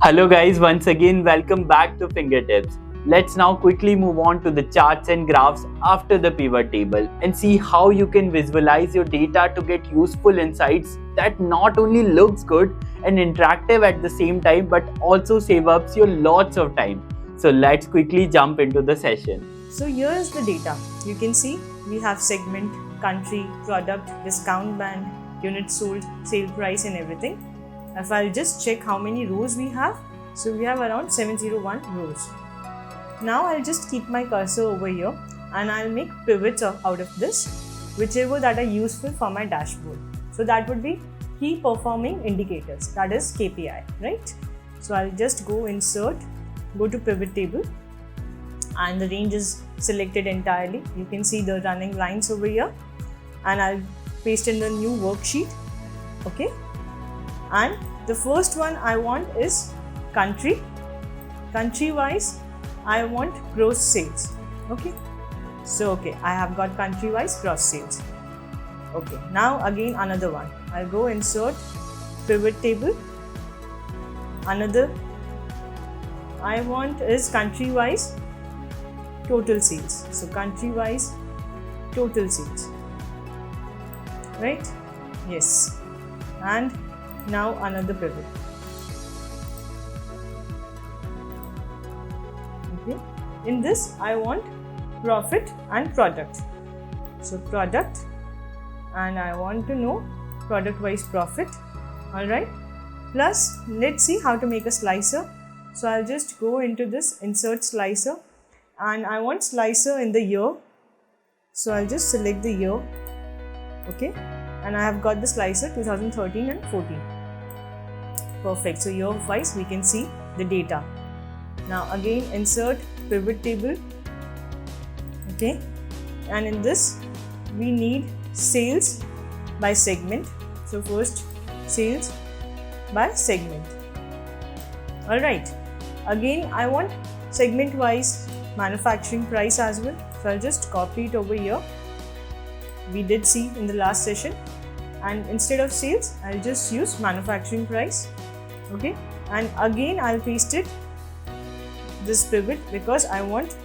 Hello guys, once again welcome back to Fingertips. Let's now quickly move on to the charts and graphs after the pivot table and see how you can visualize your data to get useful insights that not only looks good and interactive at the same time but also save up you lots of time. So let's quickly jump into the session. So here is the data. You can see we have segment, country, product, discount band, units sold, sale price and everything. If I'll just check how many rows we have, so we have around 701 rows. Now I'll just keep my cursor over here and I'll make pivots out of this, whichever that are useful for my dashboard. So that would be key performing indicators, that is KPI, right? So I'll just go insert, go to pivot table and the range is selected entirely. You can see the running lines over here and I'll paste in the new worksheet, okay? And the first one I want is country. Country wise, I want gross sales. Okay. So, I have got country wise gross sales. Okay. Now again another one. I'll go insert pivot table. Another I want is country wise total sales. So, country wise total sales. Right? Yes. And now another pivot. Okay. In this I want profit and product. So product, and I want to know product wise profit. Alright. Plus let's see how to make a slicer. So I'll just go into this insert slicer and I want slicer in the year. So I'll just select the year. Okay. And I have got the slicer 2013 and 14. Perfect. So year wise we can see the data. Now again insert pivot table. Okay. And in this we need sales by segment. So first sales by segment. Alright. Again I want segment wise manufacturing price as well. So I'll just copy it over here. We did see in the last session. And instead of sales, I'll just use manufacturing price. Okay. And again, I'll paste it this pivot because I want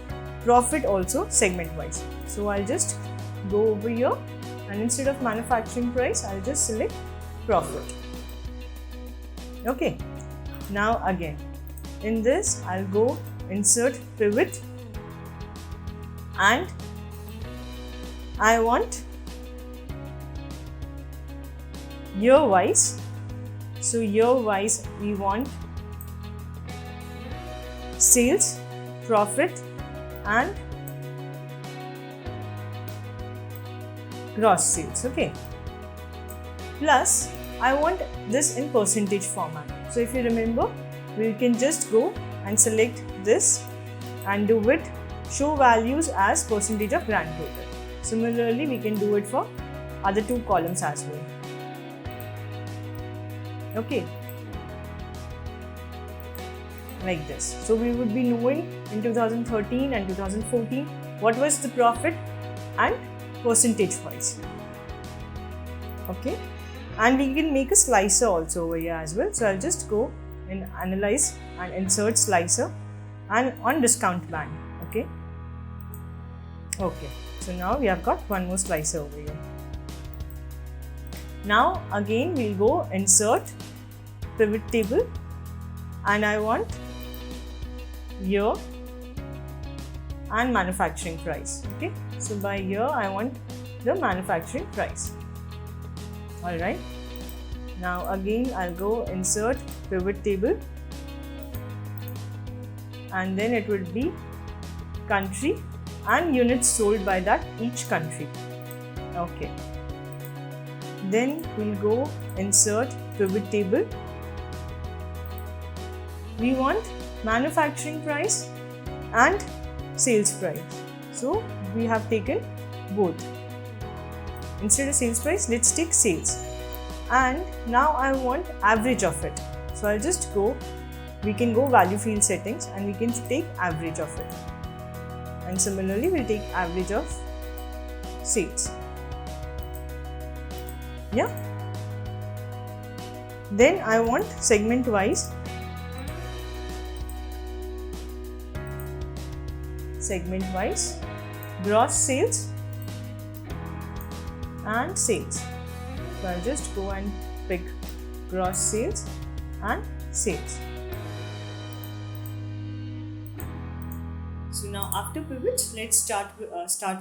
profit also segment wise. So I'll just go over here and instead of manufacturing price, I'll just select profit. Okay. Now again, in this, I'll go insert pivot and I want year wise. So year wise we want sales, profit and gross sales. Okay. Plus I want this in percentage format. So if you remember, we can just go and select this and do it show values as percentage of grand total. Similarly, we can do it for other two columns as well. Okay, like this. So we would be knowing in 2013 and 2014 what was the profit and percentage wise. Okay, and we can make a slicer also over here as well. So I'll just go and analyze and insert slicer and on discount band. Okay. Okay, so now we have got one more slicer over here. Now again we'll go insert pivot table and I want year and manufacturing price. Okay, so by year I want the manufacturing price. Alright, now again I'll go insert pivot table and then it would be country and units sold by that each country. Okay. Then we'll go insert pivot table. We want manufacturing price and sales price. So we have taken both. Instead of sales price, let's take sales. And now I want average of it. So I'll just go, we can go value field settings and we can take average of it. And similarly, we'll take average of sales. Yeah. Then I want segment wise segment wise, gross sales and sales. So I'll just go and pick gross sales and sales. So now after pivots, let's start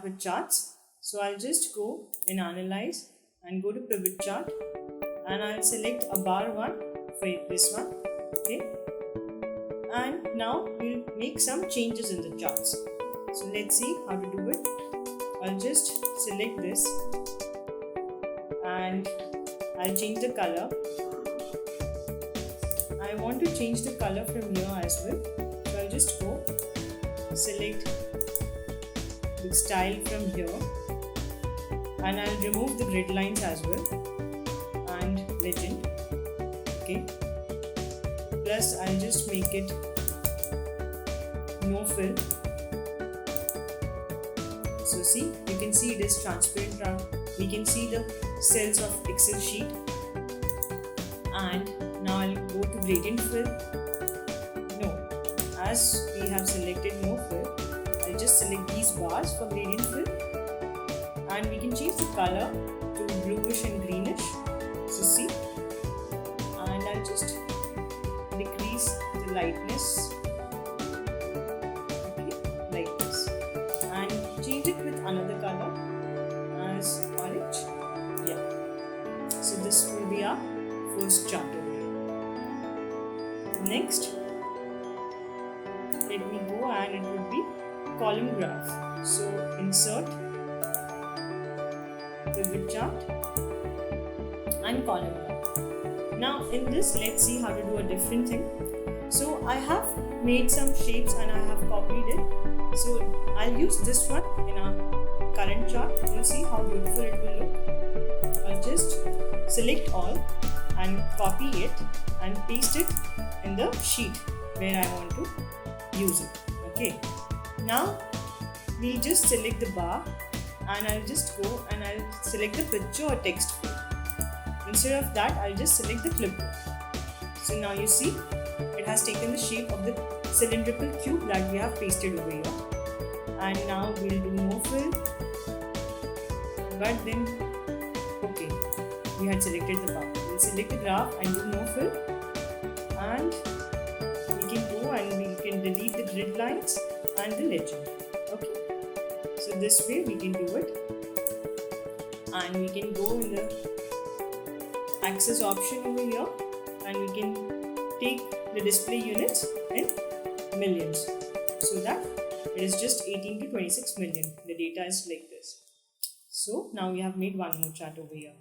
with charts. So I'll just go in analyze and go to pivot chart, and I'll select a bar one for this one. Okay. And now we'll make some changes in the charts. So let's see how to do it. I'll just select this and I'll change the color. I want to change the color from here as well. So I'll just go select the style from here, and I'll remove the grid lines as well and legend. Okay. Plus I'll just make it no fill. So see, you can see it is transparent now. We can see the cells of Excel sheet. And now I'll go to gradient fill. No, as we have selected no fill, I'll just select these bars for gradient fill, and we can change the color to bluish and greenish. So see, and I'll just decrease the lightness, okay, like this, and change it with another color as orange. Yeah, so this will be our first chart over here. Next, let me go, and it would be column graph. So insert pivot chart and column graph. Now in this, let's see how to do a different thing. So I have made some shapes and I have copied it. So I'll use this one in our current chart. You'll see how beautiful it will look. I'll just select all and copy it and paste it in the sheet where I want to use it. Okay. Now we'll just select the bar, and I'll just go and I'll select the picture or text field. Instead of that, I'll just select the clipboard. So now you see it has taken the shape of the cylindrical cube that we have pasted over here. And now we'll do no fill. But then, okay, we had selected the bar. We'll select the graph and do no fill. And we can go and we can delete the grid lines and the legend. Okay. So this way we can do it. And we can go in the axis option over here, and we can take the display units in millions, so that it is just 18 to 26 million. The data is like this. So now we have made one more chart over here.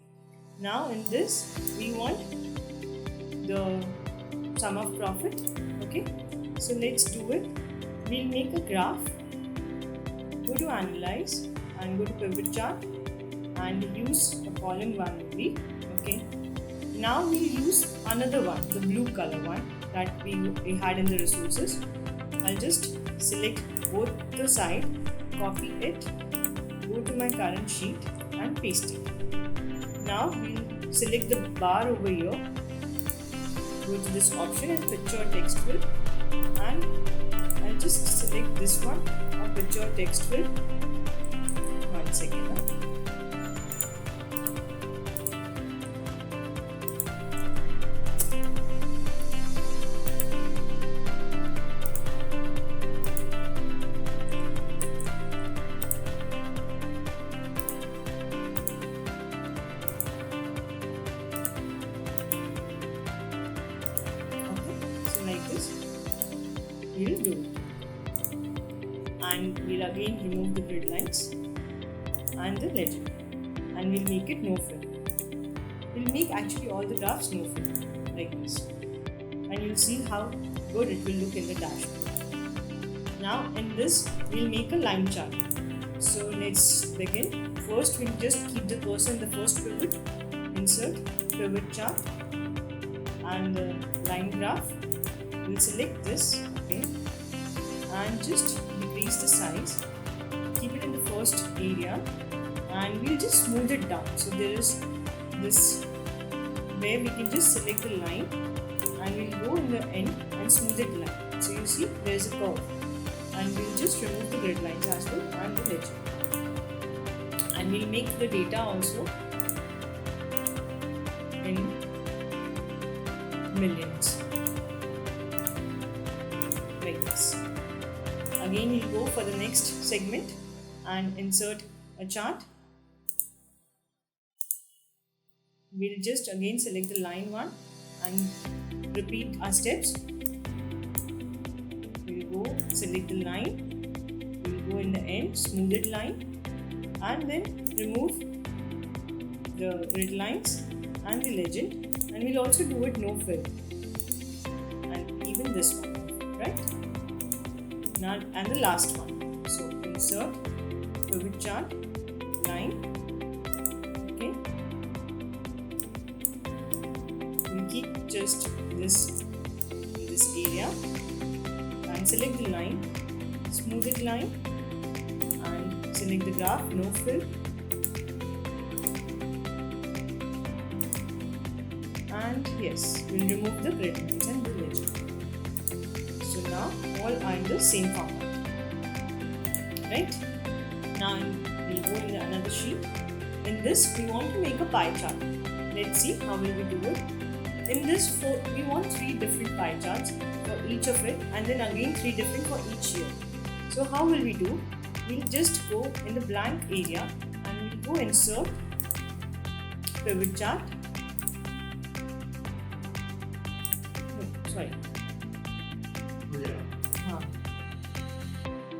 Now in this we want the sum of profit. Okay, so let's do it. We'll make a graph. Go to analyze and go to pivot chart and use a column one only. Okay. Now we'll use another one, the blue color one that we had in the resources. I'll just select both the side, copy it, go to my current sheet and paste it. Now we'll select the bar over here, go to this option and picture text fill, and I'll just select this one, or picture text fill. One second. Like this, we'll do it, and we'll again remove the grid lines and the legend, and we'll make it no fill. We'll make actually all the graphs no fill like this, and you'll see how good it will look in the dashboard. Now in this we'll make a line chart. So let's begin. First we'll just keep the cursor in the first pivot, insert pivot chart and the line graph. We'll select this, okay, and just decrease the size, keep it in the first area, and we'll just smooth it down. So there is this where we can just select the line, and we'll go in the end and smooth it line. So you see there is a curve. and we'll just remove the grid lines as well and the legend. And we'll make the data also in millions, like this. Again, we'll go for the next segment and insert a chart. We'll just again select the line 1 and repeat our steps. We'll go select the line, we'll go in the end, smoothed line, and then remove the grid lines and the legend, and we'll also do it no fill, and even this one, right? Now, and the last one. So insert pivot chart, line, okay. We'll keep just this in this area and select the line, smoothed line, and select the graph, no fill, and yes, we'll remove the grid lines and the legend. So now all are in the same format, right? Now we'll go in another sheet. In this, we want to make a pie chart. Let's see how will we do it. In this, we want 3 different pie charts for each of it, and then again 3 different for each year. So how will we do? We'll just go in the blank area and we'll go insert pivot chart. No, sorry.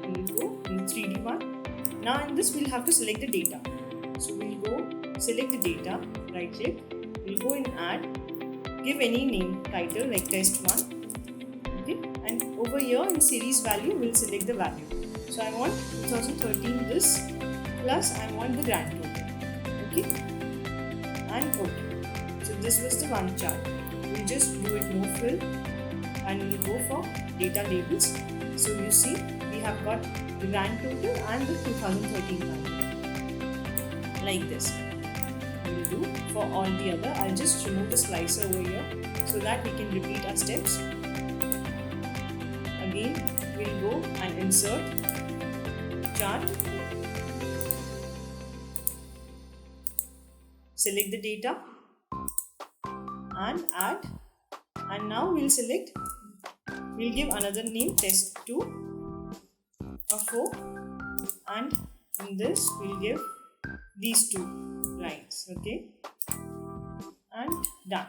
We'll go in the 3D one. Now in this, we'll have to select the data. So we'll go select the data, right click, we'll go in add, give any name, title like test 1, okay, and over here in series value, we'll select the value. So I want 2013 this, plus I want the grand total, okay, and okay. So this was the one chart. We'll just do it no fill, and we'll go for data labels. So you see, we have got the grand total and the 2013 value, like this. We'll do for all the other. I'll just remove the slicer over here so that we can repeat our steps. Again, we'll go and insert chart, select the data and add, and now we'll select, we'll give another name test 2 or 4, and in this we'll give these 2 lines, okay, and done.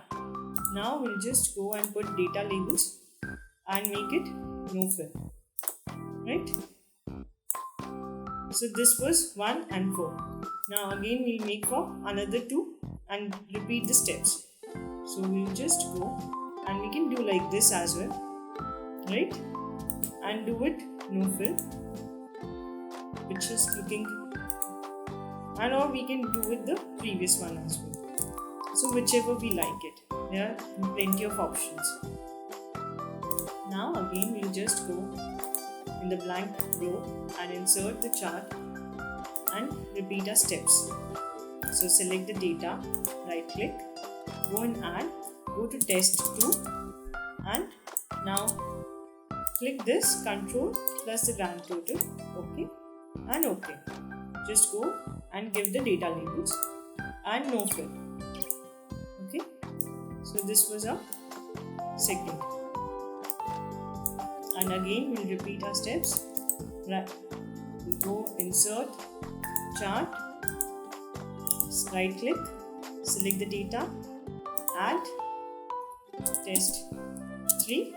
Now we'll just go and put data labels and make it no fill, right? So this was 1 and 4. Now again we'll make for another 2 and repeat the steps. So we'll just go and we can do like this as well, right? And do it no fill, which is looking, and or we can do with the previous one as well. So whichever we like it, there are plenty of options. Now again we'll just go in the blank row and insert the chart and repeat our steps. So select the data, right click, go and add, go to test 2, and now click this control plus the grand total, okay, and okay. Just go and give the data labels and no fill, okay. So this was our second, and again we'll repeat our steps. Right, we go insert chart, right click, select the data, add, test 3,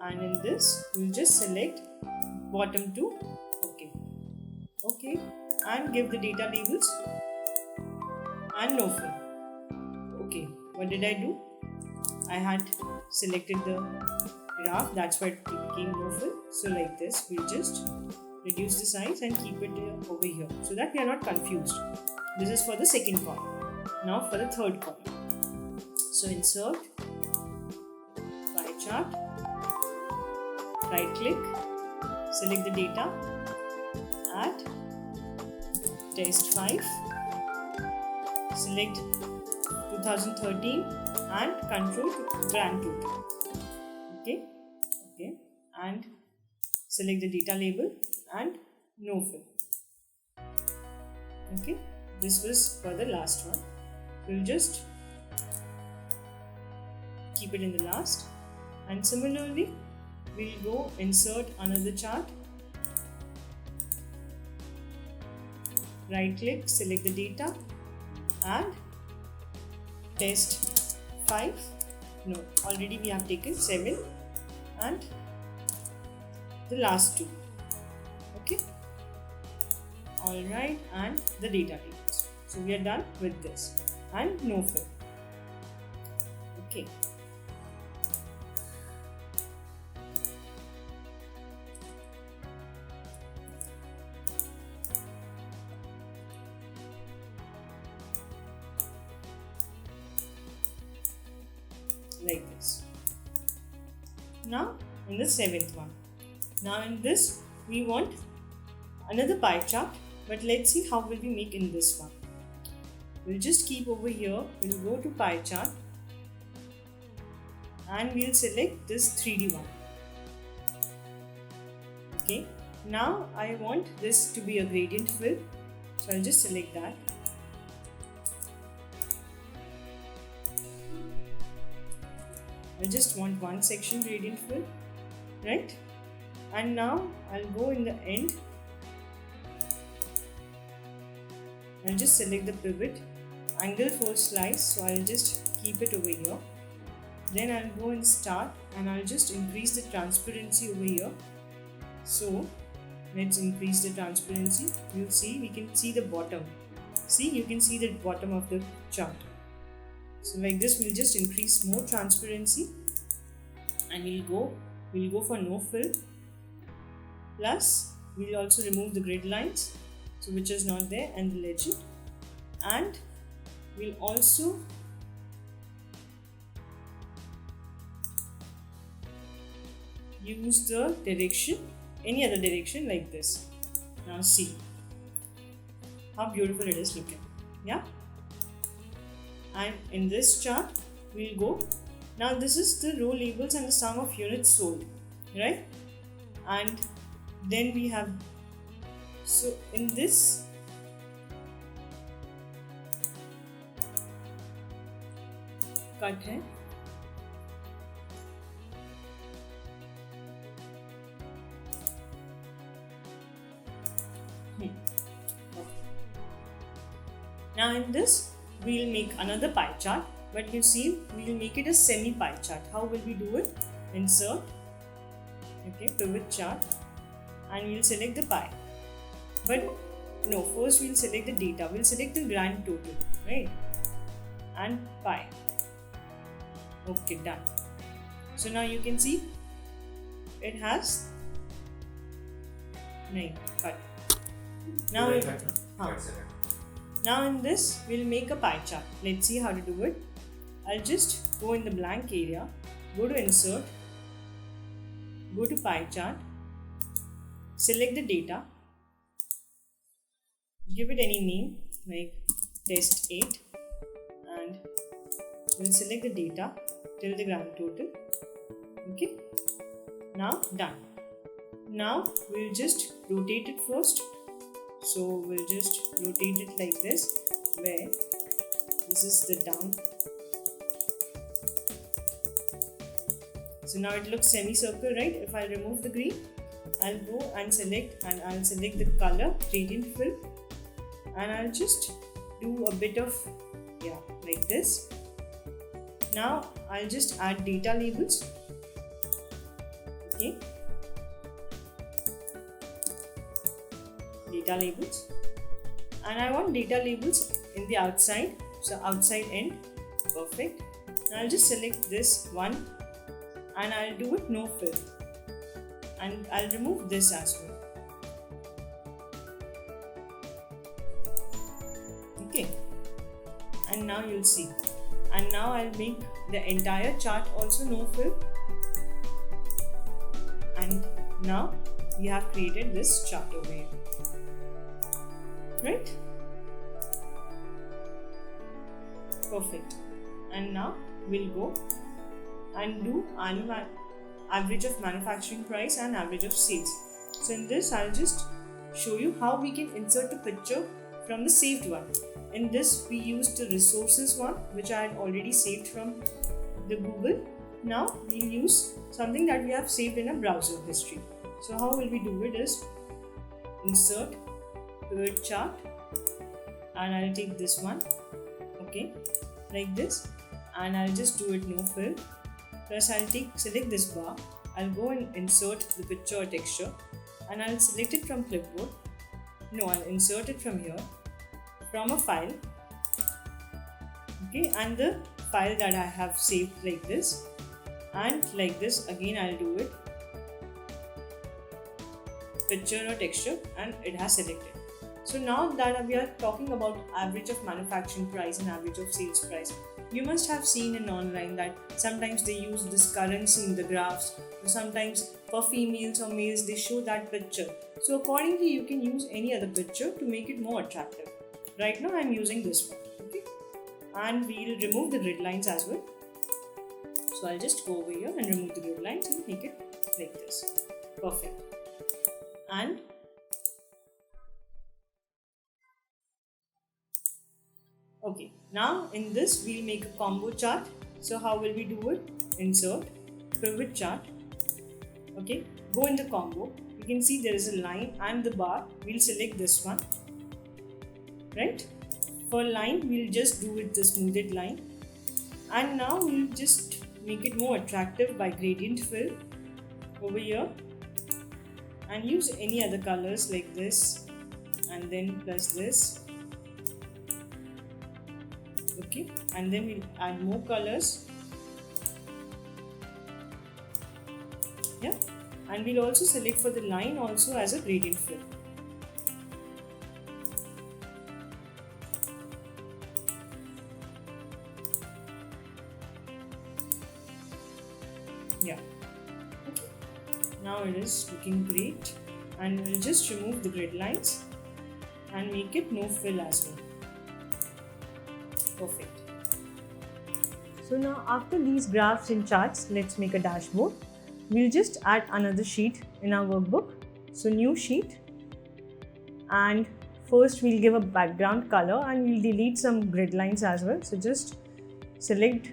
and in this we'll just select bottom 2, okay, and give the data labels and no fill. Okay, what did I do? I had selected the graph, that's why it became no fill. So like this, we'll just reduce the size and keep it over here so that we are not confused. This is for the second column. Now for the third column. So insert pie chart, right click, select the data, add, test 5, select 2013 and control to grand total, okay, and select the data label and no fill. Okay, this was for the last one. We'll just keep it in the last, and similarly we'll go insert another chart, right click, select the data, and test 5. No, already we have taken 7 and the last 2. Okay, alright, and the data tables. So we are done with this, and no fill. Okay, like this. Now in the 7th one. Now in this we want another pie chart, but let's see how will we make in this one. We'll just keep over here, we'll go to pie chart and we'll select this 3D one. Okay, now I want this to be a gradient fill, so I'll just select that. I just want one section gradient fill, right? And now I'll go in the end. I'll just select the pivot, angle for slice, so I'll just keep it over here. Then I'll go in start and I'll just increase the transparency over here. So let's increase the transparency. You'll see, we can see the bottom. See, you can see the bottom of the chart. So like this, we'll just increase more transparency, and we'll go for no fill. Plus, we'll also remove the grid lines, so which is not there, and the legend, and we'll also use the direction, any other direction like this. Now see how beautiful it is looking. Yeah. And in this chart we'll go, now this is the row labels and the sum of units sold, right? And then we have, so in this cut hai, now in this we'll make another pie chart, but you see, we'll make it a semi pie chart. How will we do it? Insert, okay, pivot chart, and we'll select the pie. But no, first we'll select the data. We'll select the grand total, right? And pie. Okay, done. So now you can see it has 9 cut. Now now in this, we'll make a pie chart. Let's see how to do it. I'll just go in the blank area, go to insert, go to pie chart, select the data, give it any name like test 8, and we'll select the data till the grand total. Okay, now done. Now we'll just rotate it first. So we'll just rotate it like this, where this is the down. So now it looks semicircle, right? If I remove the green, I'll go and select, and I'll select the color gradient fill, and I'll just do a bit of, yeah, like this. Now I'll just add data labels. Okay, data labels, and I want data labels in the outside, so outside end. Perfect. Now I'll just select this one and I'll do it no fill, and I'll remove this as well. Okay, and now you'll see, and now I'll make the entire chart also no fill, and now we have created this chart over here, right? Perfect. And now we'll go and do average of manufacturing price and average of sales. So in this, I'll just show you how we can insert a picture from the saved one. In this, we used the resources one, which I had already saved from the Google. Now we'll use something that we have saved in a browser history. So how will we do it is insert pivot chart, and I'll take this one, okay, like this, and I'll just do it no fill. Plus I'll select this bar, I'll go and insert the picture or texture, and I'll select it from clipboard. No, I'll insert it from here, from a file, okay, and the file that I have saved like this, and like this again I'll do it, picture or texture, and it has selected. So now that we are talking about average of manufacturing price and average of sales price, you must have seen in online that sometimes they use this currency in the graphs, or sometimes for females or males they show that picture. So accordingly you can use any other picture to make it more attractive. Right now I am using this one, okay, and we'll remove the grid lines as well. So I'll just go over here and remove the grid lines and make it like this. Perfect. And okay, now in this we'll make a combo chart. So how will we do it? Insert pivot chart, okay, go in the combo. You can see there is a line and the bar. We'll select this one, right? For line we'll just do it the smoothed line, and now we'll just make it more attractive by gradient fill over here, and use any other colors like this, and then plus this, okay, and then we'll add more colors, yeah, and we'll also select for the line also as a gradient fill. Yeah, okay. Now it is looking great, and we'll just remove the grid lines and make it no fill as well. Perfect. So now after these graphs and charts, let's make a dashboard. We'll just add another sheet in our workbook. So new sheet, and first we'll give a background color and we'll delete some grid lines as well. So just select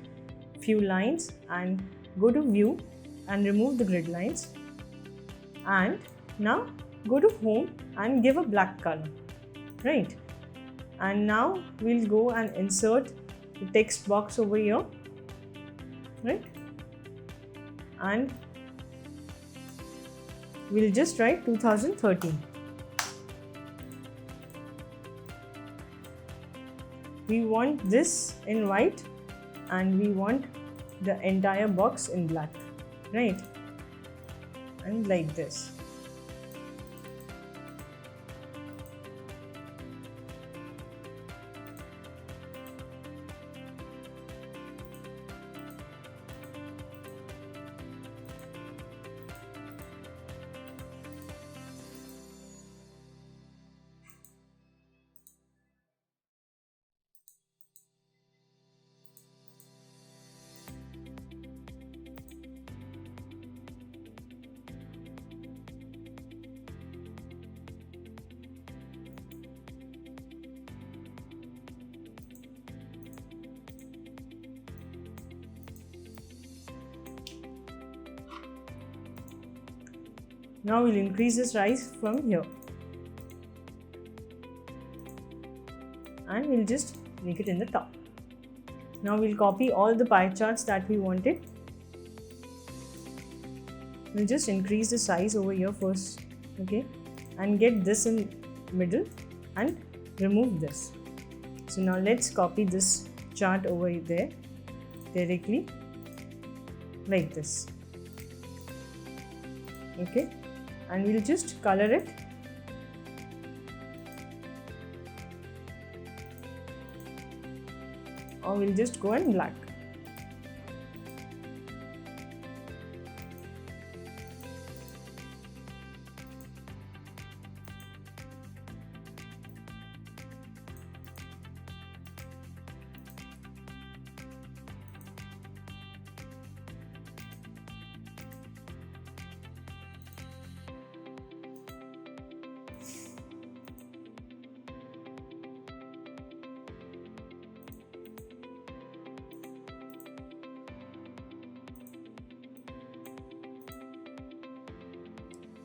few lines and go to view and remove the grid lines, and now go to home and give a black color, right? And now we'll go and insert the text box over here, right? And we'll just write 2013. We want this in white and we want the entire box in black, right? And like this. Now we'll increase the size from here, and we'll just make it in the top. Now we'll copy all the pie charts that we wanted. We'll just increase the size over here first, okay, and get this in middle and remove this. So now let's copy this chart over there directly like this, okay, and we'll just color it. Or we'll just go in black.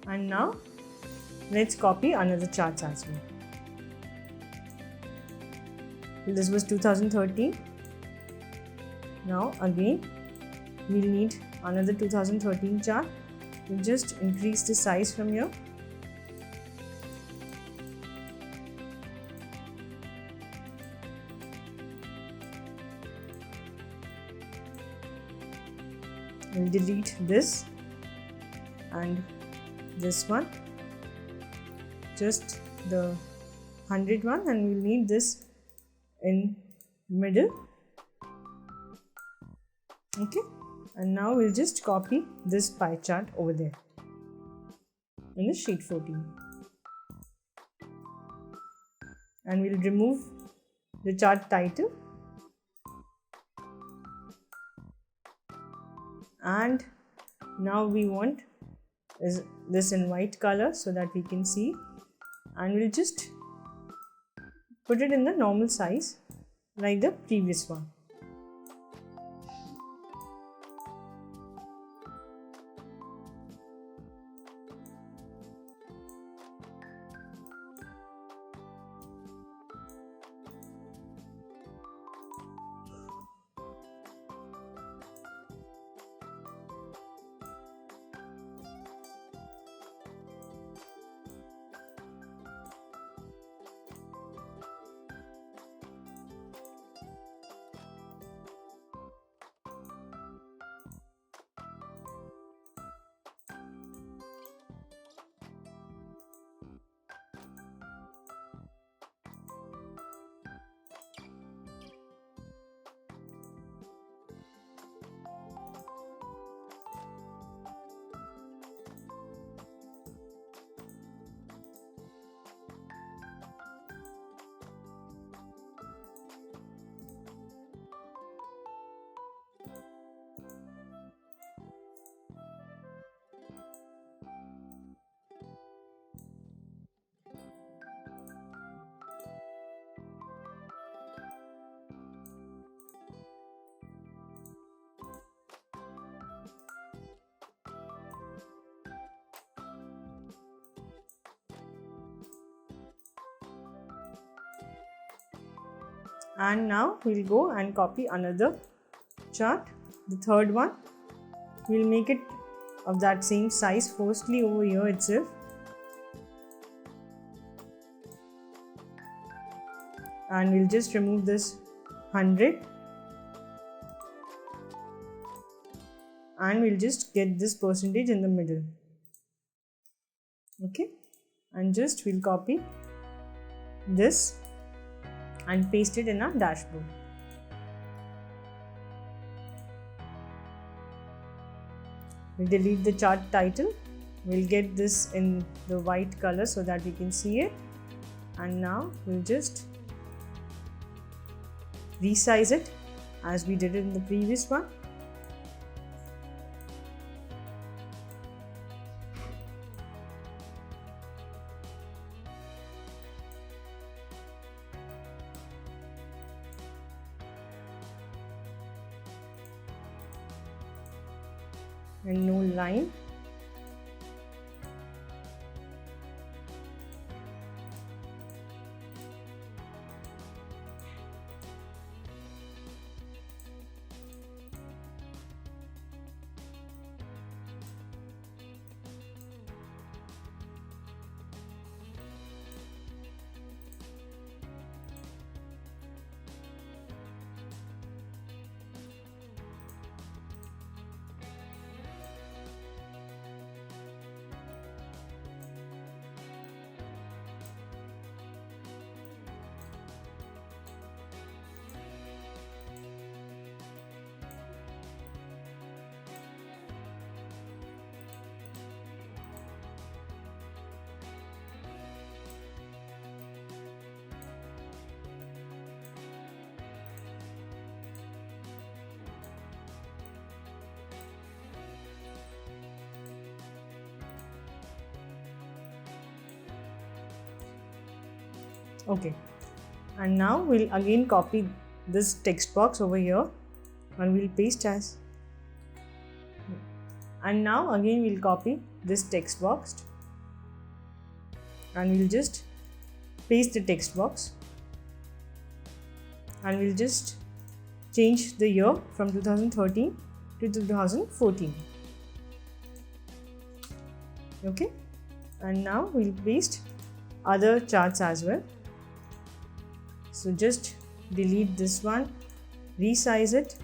And now let's copy another chart as well. This was 2013. Now again we'll need another 2013 chart. We'll just increase the size from here. We'll delete this and this one, just the 100 one, and we'll need this in middle. Okay, and now we'll just copy this pie chart over there in the sheet 14, and we'll remove the chart title, and now we want is this in white color so that we can see, and we'll just put it in the normal size like the previous one. And now we'll go and copy another chart, the third one. We'll make it of that same size, firstly over here itself. And we'll just remove this 100. And we'll just get this percentage in the middle. Okay, and just we'll copy this and paste it in our dashboard. We'll delete the chart title. We'll get this in the white color so that we can see it. And now we'll just resize it as we did it in the previous one. And no line. Okay, and now we'll again copy this text box over here and we'll paste as, and now again we'll copy this text box and we'll just paste the text box, and we'll just change the year from 2013 to 2014. Okay, and now we'll paste other charts as well. So just delete this one, resize it,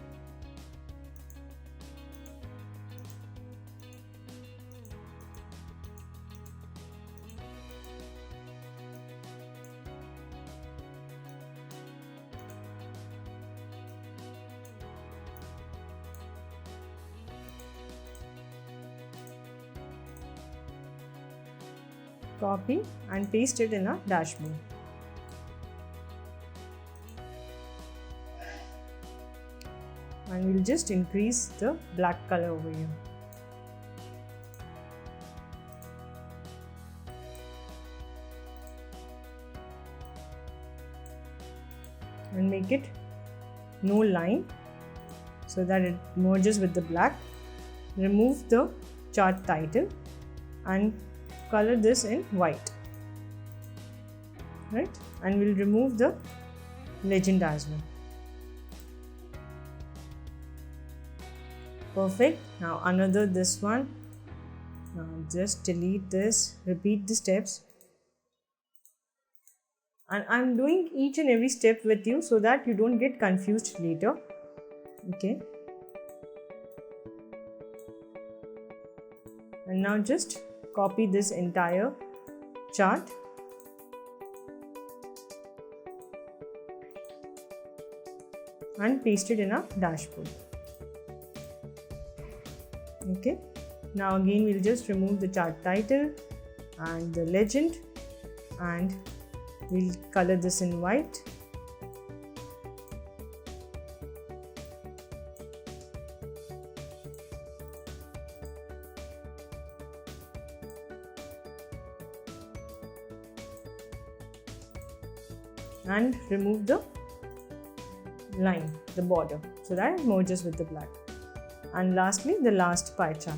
copy and paste it in a dashboard. And we'll just increase the black color over here. And make it no line so that it merges with the black. Remove the chart title and color this in white, right? And we'll remove the legend as well. Perfect. Now another this one. Now just delete this, repeat the steps, and I'm doing each and every step with you so that you don't get confused later. Okay, and now just copy this entire chart and paste it in a dashboard. Okay, now again we'll just remove the chart title and the legend, and we'll color this in white. And remove the line, the border, so that it merges with the black. And lastly, the last pie chart.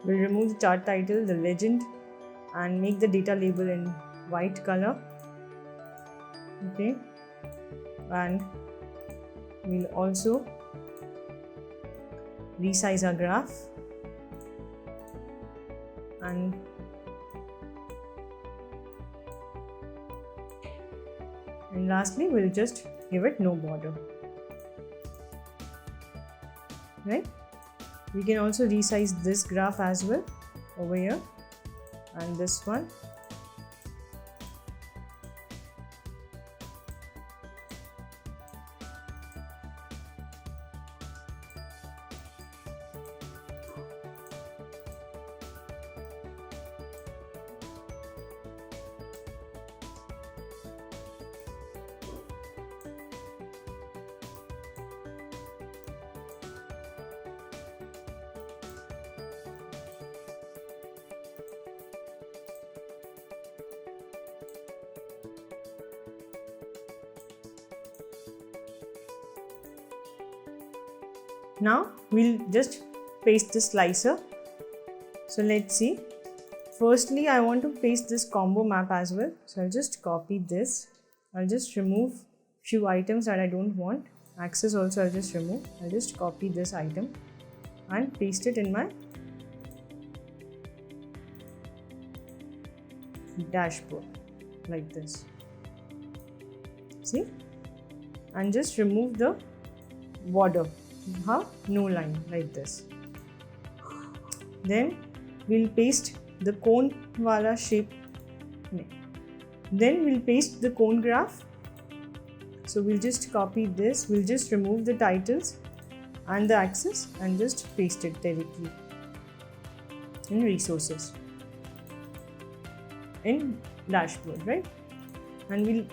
We'll remove the chart title, the legend, and make the data label in white color. Okay, and we'll also resize our graph, and lastly we'll just give it no border, right? We can also resize this graph as well over here, and this one. Now we'll just paste the slicer. So let's see. Firstly, I want to paste this combo map as well. So I'll just copy this. I'll just remove few items that I don't want. Axis also I'll just remove. I'll just copy this item and paste it in my dashboard like this. See? And just remove the border. No line like this. Then we'll paste the cone wala shape. Then we'll paste the cone graph. So we'll just copy this. We'll just remove the titles and the axis and just paste it directly in resources, in dashboard, right? and we'll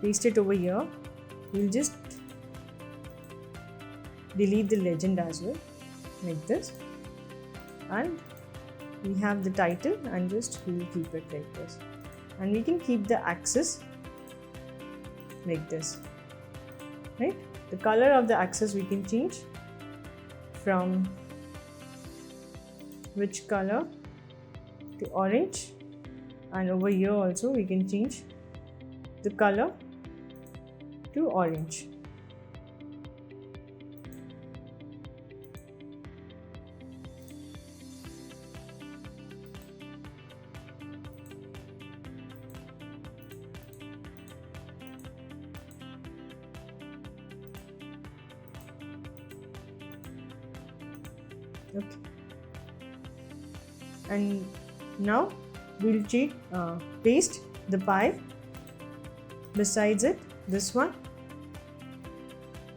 paste it over here. We'll just delete the legend as well, like this, and we have the title, and just we'll keep it like this, and we can keep the axis like this, right? The color of the axis we can change from which color to orange, and over here also we can change the color to orange. Okay. And now we'll paste the pie besides it, this one,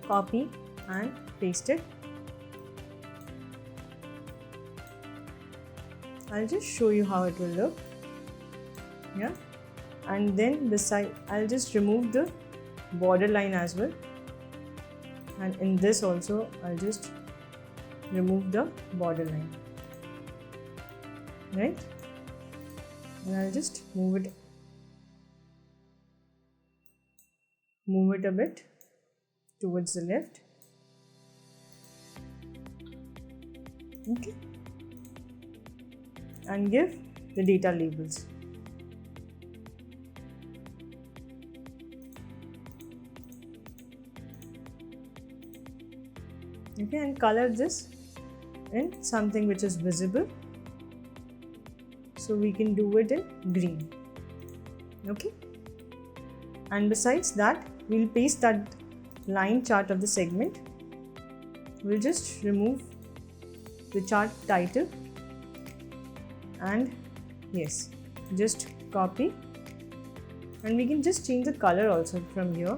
copy and paste it. I'll just show you how it will look. Yeah, and then beside I'll just remove the border line as well, and in this also I'll just remove the border line, right? And I'll just move it a bit towards the left. Okay, and give the data labels. Okay, and color this in something which is visible, so we can do it in green. Okay, and besides that we'll paste that line chart of the segment. We'll just remove the chart title, and yes, just copy, and we can just change the color also from here.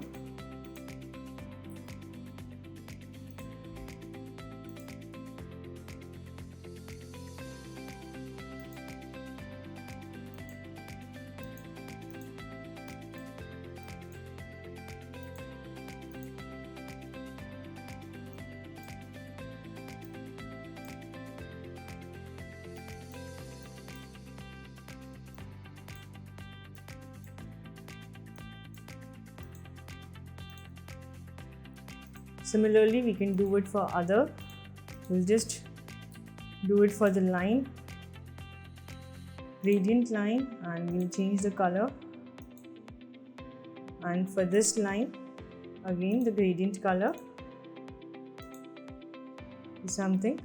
Similarly, we can do it for other. We'll just do it for the line, gradient line, and we'll change the color. And for this line, again the gradient color is something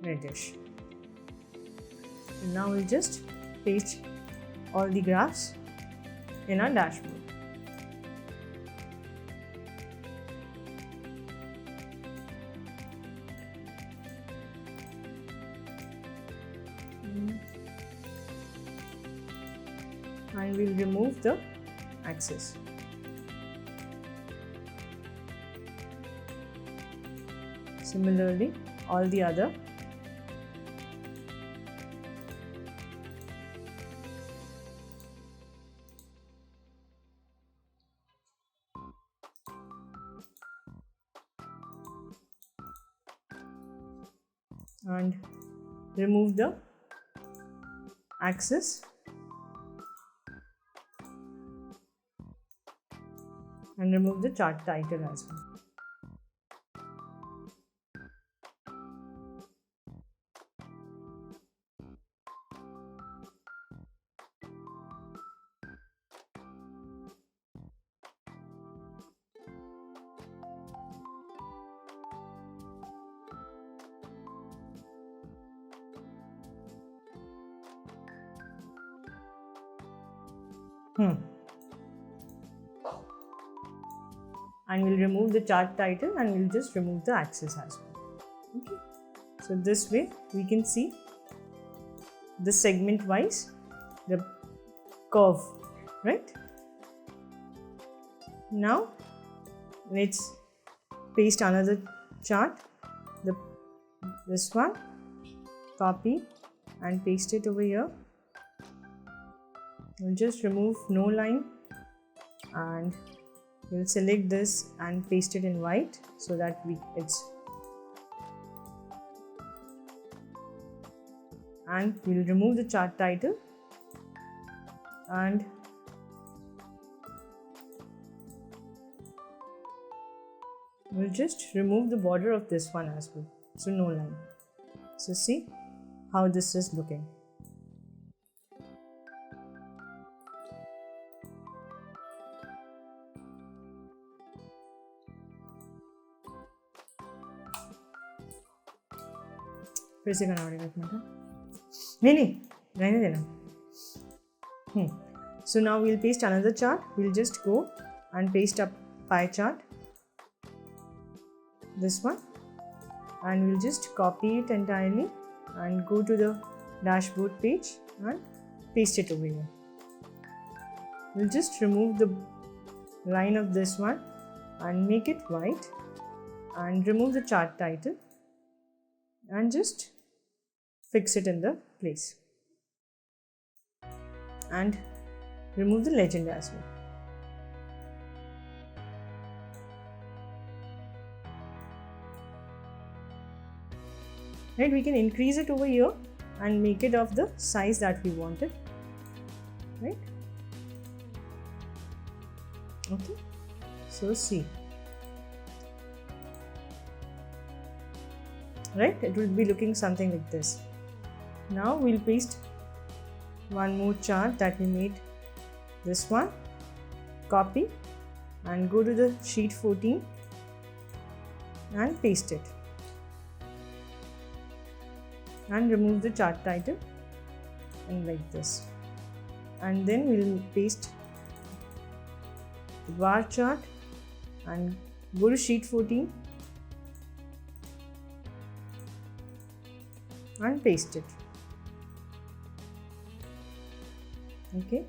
reddish. And now we'll just paste all the graphs in our dashboard. And we'll remove the axis. Similarly, all the other. And remove the axis. And remove the chart title as well. And we'll remove the chart title, and we'll just remove the axis as well. Okay, so this way we can see the segment wise the curve, right? Now let's paste another chart, this one, copy and paste it over here. we'll just remove no line and we'll select this and paste it in white so that and we'll remove the chart title and we'll just remove the border of this one as well, so no line. So see how this is looking. फिर से करना पड़ेगा एक minute, नहीं रहने देना. So now we'll paste another chart. We'll just go and paste a pie chart, this one, and we'll just copy it entirely and go to the dashboard page and paste it over here. We'll just remove the line of this one and make it white and remove the chart title and just fix it in the place and remove the legend as well. Right, we can increase it over here and make it of the size that we wanted. Right? Okay. So see. Right, it will be looking something like this. Now we'll paste one more chart that we made, this one, copy and go to the sheet 14 and paste it and remove the chart title and like this, and then we'll paste the bar chart and go to sheet 14 and paste it. Okay,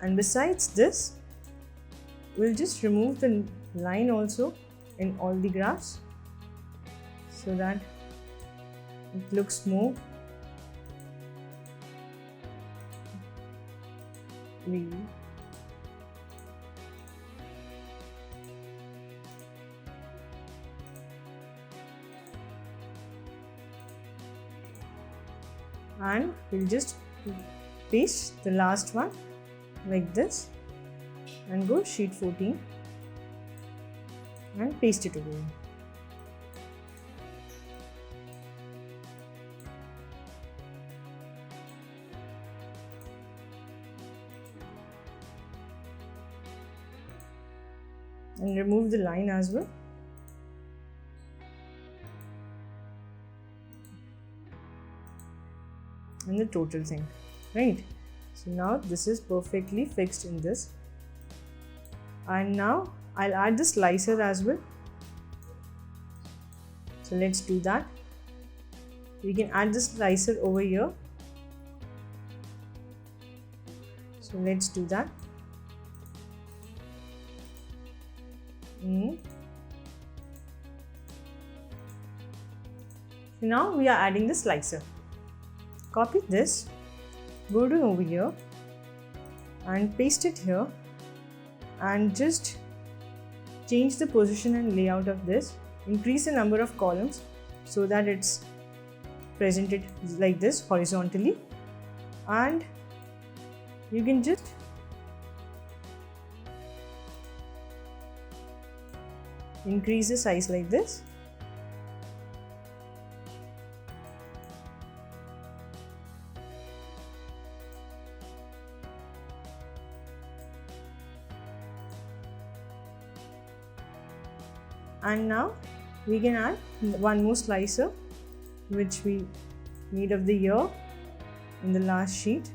and besides this we'll just remove the line also in all the graphs so that it looks more wavy. And we'll just paste the last one like this and go sheet 14 and paste it over here. And remove the line as well. And the total thing, right? So now this is perfectly fixed in this, and now I'll add the slicer as well. So let's do that. We can add the slicer over here. So let's do that. So now we are adding the slicer. Copy this, go to over here and paste it here and just change the position and layout of this. Increase the number of columns so that it's presented like this horizontally, and you can just increase the size like this. And now we can add one more slicer which we made of the year in the last sheet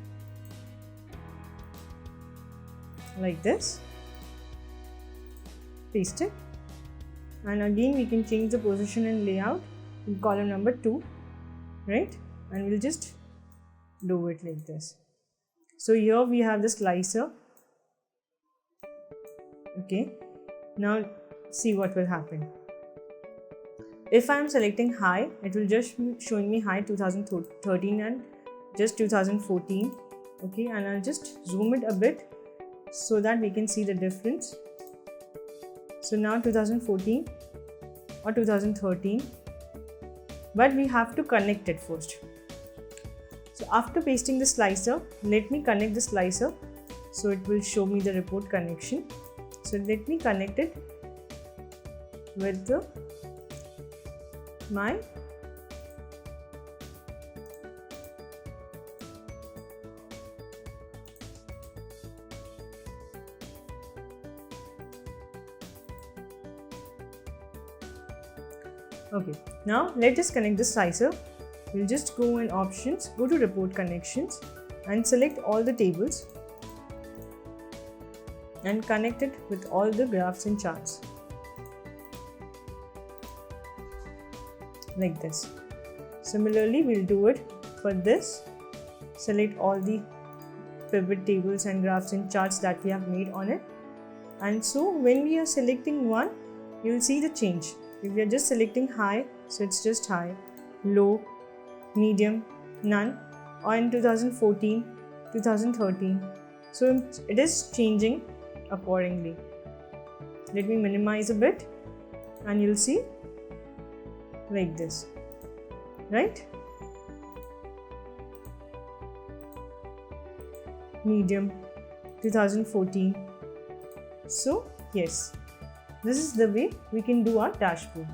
like this. Paste it, and again we can change the position and layout in column number 2, right? And we'll just do it like this. So here we have the slicer. Okay, now see what will happen. If I am selecting high, it will just be showing me high 2013 and just 2014. Okay, and I'll just zoom it a bit so that we can see the difference. So now 2014 or 2013, but we have to connect it first. So after pasting the slicer, let me connect the slicer so it will show me the report connection. So let me connect it with my okay, now let us connect the slicer. We'll just go in options, go to report connections and select all the tables and connect it with all the graphs and charts like this. Similarly, we'll do it for this. Select all the pivot tables and graphs and charts that we have made on it. And so when we are selecting one, you will see the change. If we are just selecting high, so it's just high, low, medium, none, or in 2014, 2013. So it is changing accordingly. Let me minimize a bit and you'll see like this, right? Medium, 2014. So yes, this is the way we can do our dashboard.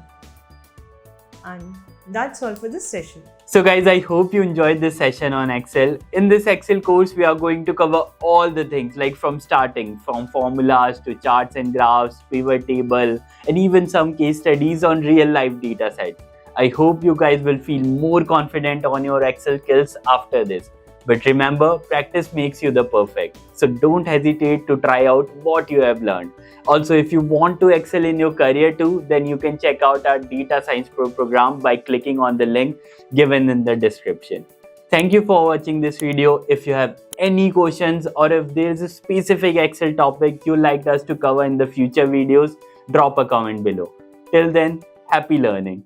And that's all for this session. So guys, I hope you enjoyed this session on Excel. In this Excel course, we are going to cover all the things, like from formulas to charts and graphs, pivot table, and even some case studies on real life data sets. I hope you guys will feel more confident on your Excel skills after this. But remember, practice makes you the perfect. So don't hesitate to try out what you have learned. Also, if you want to excel in your career too, then you can check out our Data Science Pro program by clicking on the link given in the description. Thank you for watching this video. If you have any questions or if there is a specific Excel topic you'd like us to cover in the future videos, drop a comment below. Till then, happy learning.